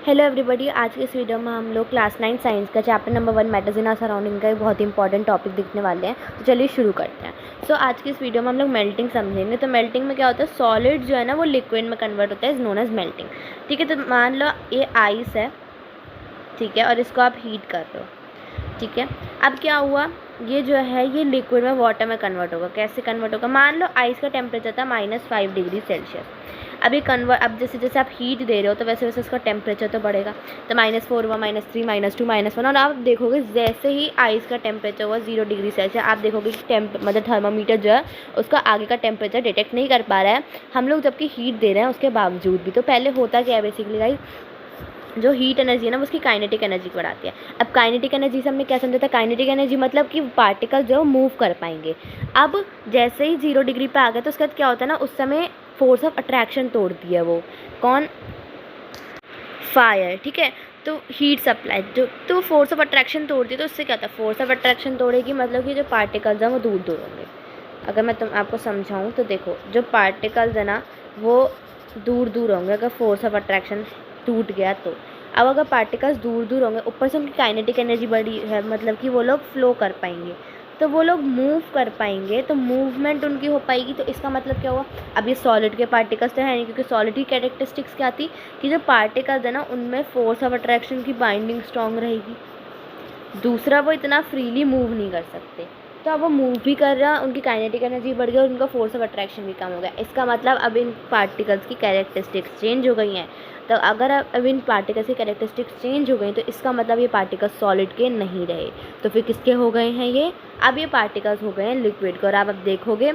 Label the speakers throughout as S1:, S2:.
S1: Hello everybody. आज के इस वीडियो में हम लोग क्लास 9 साइंस का chapter number 1 matters in our surrounding का एक बहुत ही इंपॉर्टेंट टॉपिक देखने वाले हैं। तो चलिए शुरू करते हैं। सो आज की इस वीडियो में हम लोग मेल्टिंग समझेंगे। तो मेल्टिंग में क्या होता है, सॉलिड जो है ना वो लिक्विड में कन्वर्ट होता है, इज नोन एज मेल्टिंग। ठीक है, तो मान लो ये आइस है, ठीक है, और इसको आप हीट कर रहे हो। ठीक है, अब क्या हुआ, ये जो है ये लिक्विड में वाटर में कन्वर्ट होगा। कैसे कन्वर्ट होगा, मान लो आइस का टेम्परेचर था -5 डिग्री सेल्सियस। अब ये अब जैसे जैसे आप हीट दे रहे हो तो वैसे वैसे उसका टेम्परेचर तो बढ़ेगा। तो -4 हुआ, -3, -2, -1, और आप देखोगे जैसे ही आइस का टेम्परेचर हुआ 0 डिग्री सेल्सियस, आप देखोगे कि मतलब थर्मामीटर जो है उसका आगे का टेम्परेचर डिटेक्ट नहीं कर पा रहा है, हम लोग जबकि हीट दे रहे हैं उसके बावजूद भी। तो पहले होता क्या है बेसिकली गाइस, जो हीट एनर्जी है ना वो उसकी काइनेटिक एनर्जी बढ़ाती है। अब काइनेटिक एनर्जी से हमने क्या समझा था, काइनेटिक एनर्जी मतलब कि पार्टिकल जो मूव कर पाएंगे। अब जैसे ही 0 डिग्री पे आ गए तो उसके बाद क्या होता है ना, उस समय फोर्स ऑफ अट्रैक्शन तोड़ती है वो कौन, फायर। ठीक है, तो हीट सप्लाई जो तो फोर्स ऑफ अट्रैक्शन तोड़ती है, तो उससे क्या होता है, फोर्स ऑफ अट्रैक्शन तोड़ेगी मतलब कि जो पार्टिकल्स हैं वो दूर दूर होंगे। अगर मैं आपको समझाऊँ तो देखो, जो पार्टिकल्स है ना वो दूर दूर होंगे अगर फोर्स ऑफ अट्रैक्शन टूट गया तो। अब अगर पार्टिकल्स दूर दूर होंगे, ऊपर से उनकी काइनेटिक एनर्जी बड़ी है, मतलब कि वो लोग फ्लो कर पाएंगे, तो वो लोग मूव कर पाएंगे, तो मूवमेंट उनकी हो पाएगी। तो इसका मतलब क्या हुआ, अब ये सॉलिड के पार्टिकल्स तो है नहीं, क्योंकि सॉलिड की कैरेक्टरिस्टिक्स क्या थी कि जो पार्टिकल्स है ना उनमें फोर्स ऑफ अट्रैक्शन की बाइंडिंग स्ट्रॉन्ग रहेगी। दूसरा, वो इतना फ्रीली मूव नहीं कर सकते, तो अब वो मूव भी कर रहा, उनकी काइनेटिक एनर्जी बढ़ गई और उनका फोर्स ऑफ अट्रैक्शन भी कम हो गया। इसका मतलब अब इन पार्टिकल्स की कैरेक्टरिस्टिक्स चेंज हो गई हैं। तो अगर अब इन पार्टिकल्स की कैरेक्टरिस्टिक्स चेंज हो गई तो इसका मतलब ये पार्टिकल्स सॉलिड के नहीं रहे, तो फिर किसके हो गए हैं ये, अब ये पार्टिकल्स हो गए हैं लिक्विड के। और आप अब देखोगे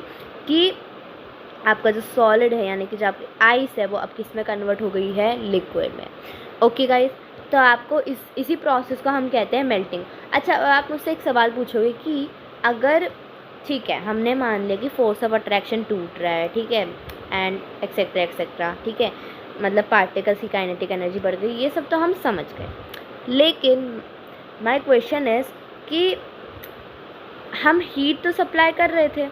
S1: कि आपका जो सॉलिड है यानी कि जो आपकी आइस है वो अब किस में कन्वर्ट हो गई है, लिक्विड में। ओके गाइस, तो आपको इसी प्रोसेस को हम कहते हैं मेल्टिंग। अच्छा, आप मुझसे एक सवाल पूछोगे कि अगर, ठीक है, हमने मान लिया कि फोर्स ऑफ अट्रैक्शन टूट रहा है, ठीक है, एंड एक्सेट्रा एक्सेट्रा, ठीक है, मतलब पार्टिकल्स की काइनेटिक एनर्जी बढ़ गई, ये सब तो हम समझ गए। लेकिन माय क्वेश्चन इज कि हम हीट तो सप्लाई कर रहे थे,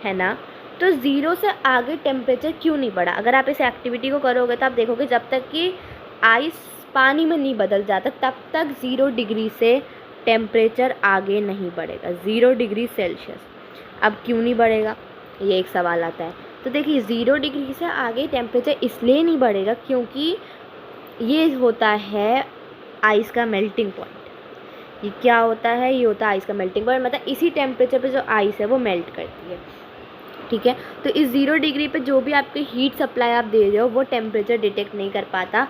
S1: है ना, तो 0 से आगे टेम्परेचर क्यों नहीं बढ़ा। अगर आप इस एक्टिविटी को करोगे तो आप देखोगे जब तक कि आइस पानी में नहीं बदल जाता तब तक 0 डिग्री से टेम्परेचर आगे नहीं बढ़ेगा, 0 डिग्री सेल्सियस। अब क्यों नहीं बढ़ेगा, ये एक सवाल आता है। तो देखिए 0 डिग्री से आगे टेम्परेचर इसलिए नहीं बढ़ेगा क्योंकि ये होता है आइस का मेल्टिंग पॉइंट। ये क्या होता है, ये होता है आइस का मेल्टिंग पॉइंट, मतलब इसी टेम्परेचर पे जो आइस है वो मेल्ट करती है। ठीक है, तो इस 0 डिग्री पे जो भी आपकी हीट सप्लाई आप दे रहे हो वो टेम्परेचर डिटेक्ट नहीं कर पाता,